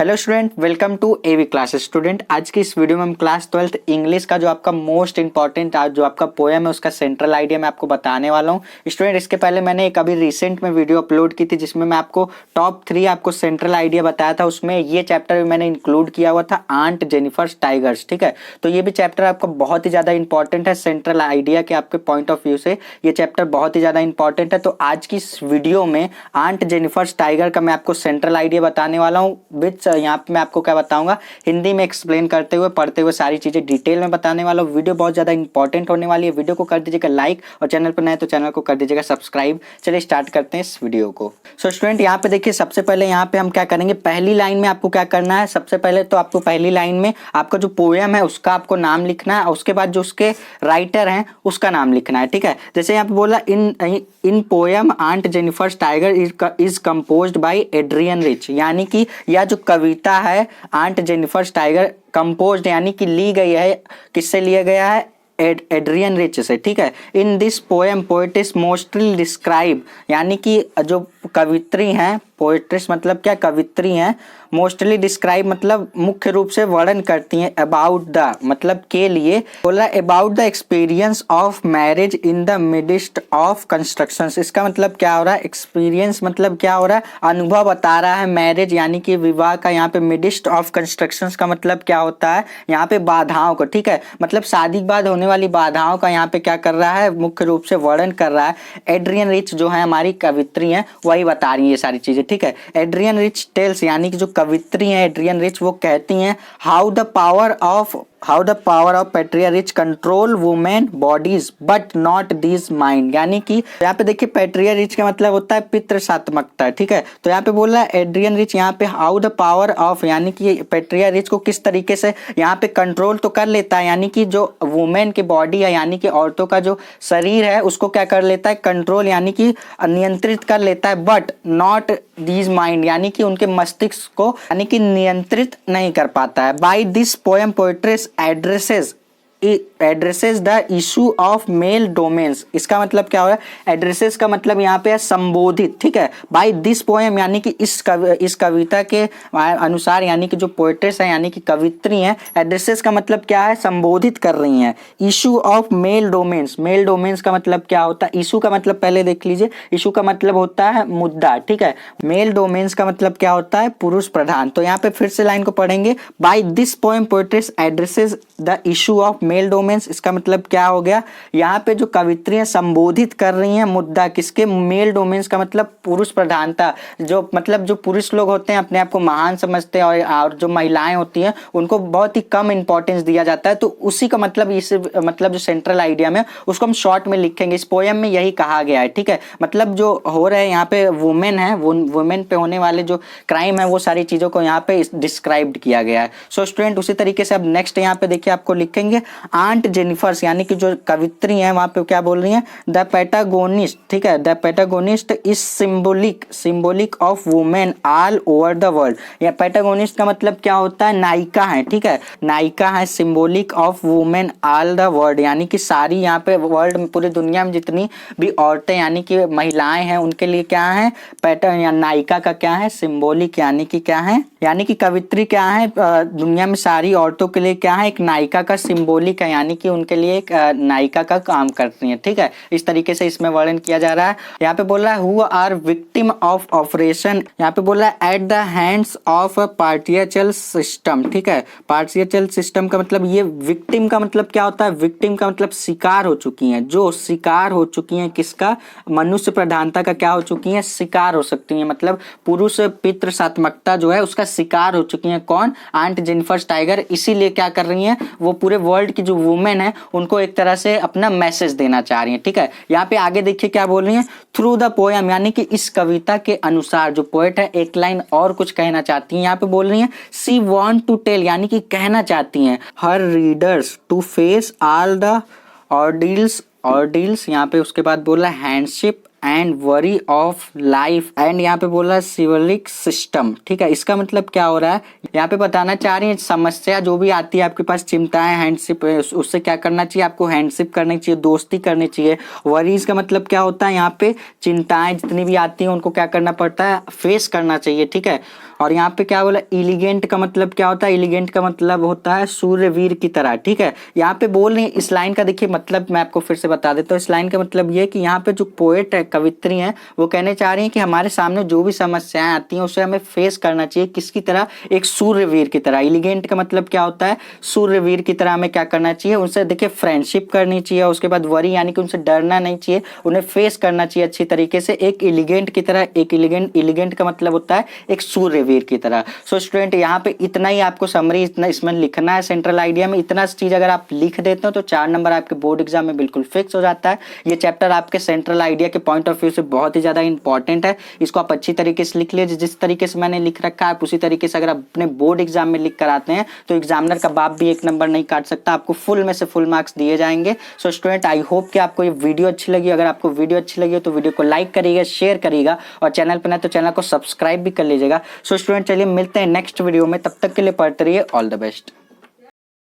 Hello student, welcome to AV classes. Student, आज की इस वीडियो में हम क्लास 12th इंग्लिश का जो आपका मोस्ट इंपॉर्टेंट आज जो आपका पोएम है उसका सेंट्रल आइडिया मैं आपको बताने वाला हूँ। स्टूडेंट, इसके पहले मैंने एक अभी रिसेंट में वीडियो अपलोड की थी जिसमें मैं आपको टॉप 3 आपको सेंट्रल आइडिया बताया था। उसमें ये चैप्टर भी मैंने इंक्लूड किया हुआ था, आंट जेनिफर्स टाइगर्स। ठीक है, तो ये भी चैप्टर आपका बहुत ही ज्यादा इंपॉर्टेंट है सेंट्रल आइडिया के आपके पॉइंट ऑफ व्यू से। ये चैप्टर बहुत ही ज्यादा इंपॉर्टेंट है। तो आज की इस वीडियो में आंट जेनिफर्स टाइगर का मैं आपको सेंट्रल आइडिया बताने वाला हूँ। विच यहाँ पे मैं आपको क्या बताऊंगा, हिंदी में एक्सप्लेन करते हुए पढ़ते हुए सारी चीजें डिटेल में बताने वाला हूँ। वीडियो बहुत ज्यादा इंपॉर्टेंट होने वाली है। वीडियो को कर दीजिएगा लाइक और चैनल पर नए तो चैनल को कर दीजिएगा सब्सक्राइब। चलिए स्टार्ट करते हैं इस वीडियो को। सो स्टूडेंट, यहाँ पे देखिए, सबसे पहले यहाँ पे हम क्या करेंगे, पहली लाइन में आपको क्या करना है। सबसे पहले तो आपको पहली लाइन में आपका जो पोएम है उसका आपको नाम लिखना है और उसके बाद जो उसके राइटर हैं उसका नाम लिखना है। ठीक है, जैसे यहाँ पे बोला in poem aunt Jennifer's tiger is composed by Adrienne Rich, यानी कि यह जो कविता है आंट जेनिफर्स टाइगर कंपोज्ड यानी कि ली गई है, किससे लिया गया है, एड्रियन रिच से। ठीक है, in this poem poet's mostly describe, यानी कि जो कवित्री हैं, पोएट्रिस मतलब क्या, कवित्री हैं, मोस्टली डिस्क्राइब मतलब मुख्य रूप से वर्णन करती हैं, अबाउट द मतलब के लिए बोला, about the experience of marriage in the midst of constructions. इसका मतलब क्या हो रहा है, एक्सपीरियंस मतलब क्या हो रहा है, अनुभव बता रहा है, मैरिज यानी कि विवाह का, यहाँ पे मिडिस्ट ऑफ कंस्ट्रक्शंस का मतलब क्या होता है, यहाँ पे बाधाओं को। ठीक है, मतलब शादी के बाद होने वाली बाधाओं का यहाँ पे क्या कर रहा है, मुख्य रूप से वर्णन कर रहा है। एड्रियन रिच जो है हमारी कवित्री हैं वही बता रही है ये सारी चीजें। ठीक है, एड्रियन रिच टेल्स यानी कि जो कवित्री हैं एड्रियन रिच वो कहती हैं how the power of patriarchy control women bodies but not this mind, यानी कि यहाँ पे देखिए पेट्रिया रिच का मतलब होता है पितृसात्मकता। ठीक है, तो यहाँ पे बोल रहा है एड्रियन रिच यहाँ पे हाउ द पावर ऑफ, यानी कि पेट्रिया रिच को किस तरीके से यहाँ पे कंट्रोल तो कर लेता है, यानी कि जो वुमेन की बॉडी है यानी कि औरतों का जो शरीर है उसको क्या कर लेता है, कंट्रोल यानी कि नियंत्रित कर लेता है, बट नॉट दीज माइंड यानी कि उनके मस्तिष्क को यानी कि नियंत्रित नहीं कर पाता है। By this poem poetess addresses the issue of mail domains. इसका मतलब क्या हो रहा है, एड्रेसेस का मतलब यहाँ पे है संबोधित। ठीक है, बाय दिस पोएम यानी कि इस कविता के अनुसार, यानी कि जो पोएट्रेस है यानी कि कवित्री हैं, एड्रेसेस का मतलब क्या है, संबोधित कर रही हैं। Issue of mail domains, mail domains का मतलब क्या होता है, इशू का मतलब पहले देख लीजिए, इशू का मतलब होता है मुद्दा। ठीक है, मेल डोमेन्स का मतलब क्या होता है, पुरुष प्रधान। तो यहाँ पे फिर से लाइन को पढ़ेंगे, by this poem poetess addresses the issue of mail domains. इसका मतलब क्या हो गया, यहाँ पे जो कवित्रियां संबोधित कर रही हैं मुद्दा किसके, मेल डोमेन्स का मतलब पुरुष प्रधानता। जो मतलब जो पुरुष लोग होते हैं अपने आप को महान समझते हैं और जो महिलाएं होती हैं उनको बहुत ही कम इंपॉर्टेंस दिया जाता है। तो उसी का मतलब इस मतलब जो सेंट्रल आइडिया में उसको हम शॉर्ट में लिखेंगे, इस पोएम में यही कहा गया है। ठीक है, मतलब जो हो रहा है यहाँ पे वुमेन है, वुमेन पे होने वाले जो क्राइम है वो सारी चीजों को यहाँ पे डिस्क्राइब्ड किया गया है। सो स्टूडेंट, उसी तरीके से अब नेक्स्ट यहाँ पे देखिए आपको लिखेंगे आंट जेनिफर्स, यानी कि जो कवित्री हैं वहां पे क्या बोल रही हैं, द पेटागोनिस्ट। ठीक है, the protagonist is symbolic of women all over the world. या पेटागोनिस्ट का मतलब क्या होता है, नायिका है। ठीक है, नायिका है, symbolic of women all the world, यानी कि सारी यहाँ पे वर्ल्ड में पूरी दुनिया में जितनी भी औरतें यानी कि महिलाएं हैं उनके लिए क्या है, पैटर्न या नायिका का क्या है, सिंबॉलिक, यानी कि क्या है, यानी कि कवित्री क्या है, दुनिया में सारी औरतों के लिए क्या है, एक नायिका का सिंबॉलिक है, यानी कि उनके लिए एक नायिका का काम करती हैं। ठीक है, इस तरीके से इसमें वर्णन किया जा रहा है। यहाँ पे बोल रहा है who are victim of operation, यहाँ पे बोल रहा है at the hands of patriarchal system. ठीक है, पार्टियाचल सिस्टम का मतलब ये विक्टिम का मतलब क्या होता है, विक्टिम का मतलब शिकार हो चुकी हैं, जो शिकार हो चुकी हैं किसका, मनुष्य प्रधानता का क्या हो चुकी हैं, शिकार हो सकती हैं, मतलब पुरुष पितृसात्मकता जो है उसका शिकार हो चुकी हैं। कौन, आंट जेनिफर्स टाइगर। इसीलिए क्या कर रही हैं, वो पूरे वर्ल्ड की जो वुमेन है उनको एक तरह से अपना मैसेज देना चाह रही हैं। ठीक है, यहाँ पे आगे देखिए क्या बोल रही हैं, थ्रू द पोएम, यानी कि इस कविता के अनुसार जो पोएट है एक लाइन और कुछ कहना चाहती हैं। यहाँ पे बोल रही हैं सी वांट टू टेल, यानी कि कहना चाहती हैं her readers to face all the ordeals. यहाँ पे उसके बाद बोल रहा है hardship and worry of life and यहाँ पे बोला सिविलिक सिस्टम। ठीक है, इसका मतलब क्या हो रहा है, यहाँ पे बताना चाह रही है समस्या जो भी आती है आपके पास, चिंताएं, हैंडशिप, उससे क्या करना चाहिए आपको, हैंडशिप करनी चाहिए, दोस्ती करनी चाहिए। वरीज का मतलब क्या होता है, यहाँ पे चिंताएं जितनी भी आती हैं उनको क्या करना पड़ता है, फेस करना चाहिए। ठीक है, और यहाँ पे क्या बोला, इलिगेंट का मतलब क्या होता है, इलिगेंट का मतलब होता है सूर्यवीर की तरह। ठीक है, यहाँ पे बोल रही है इस लाइन का, देखिए मतलब मैं आपको फिर से बता देता हूँ। इस लाइन का मतलब ये कि यहाँ पे जो पोएट है, कवित्री हैं, वो कहने चाह रही हैं कि हमारे सामने जो भी समस्याएं आती हैं उसे हमें फेस करना चाहिए, किसकी तरह, एक सूर्यवीर की तरह। इलिगेंट का मतलब क्या होता है, सूर्यवीर की तरह हमें क्या करना चाहिए, उनसे देखिए फ्रेंडशिप करनी चाहिए। उसके बाद वरी यानी कि उनसे डरना नहीं चाहिए, उन्हें फेस करना चाहिए अच्छी तरीके से, एक इलिगेंट की तरह। एक इलिगेंट का मतलब होता है एक सूर्यवीर की तरह। सो स्टूडेंट यहाँ पे इतना ही आपको समरी इतना इसमें लिखना है। सेंट्रल आइडिया में इतना चीज अगर आप लिख देते हो तो 4 नंबर आपके बोर्ड एग्जाम में बिल्कुल फिक्स हो जाता है। ये चैप्टर आपके सेंट्रल आइडिया के पॉइंट ऑफ व्यू से बहुत ही ज्यादा इंपॉर्टेंट है। इसको आप अच्छी तरीके से लिख लीजिए, जिस तरीके से मैंने लिख रखा है उसी तरीके से अगर आप अपने बोर्ड एग्जाम में लिख कर आते हैं तो एग्जामिनर का बाप भी 1 नंबर नहीं काट सकता, आपको फुल में से फुल मार्क्स दिए जाएंगे। सो स्टूडेंट आई होप कि आपको ये वीडियो अच्छी लगी। अगर आपको वीडियो अच्छी लगी तो वीडियो को लाइक करिएगा, शेयर करिएगा, और चैनल पर ना तो चैनल को सब्सक्राइब भी कर लीजिएगा। सो स्टूडेंट चलिए मिलते हैं नेक्स्ट वीडियो में, तब तक के लिए पढ़ते रहिए। All the best.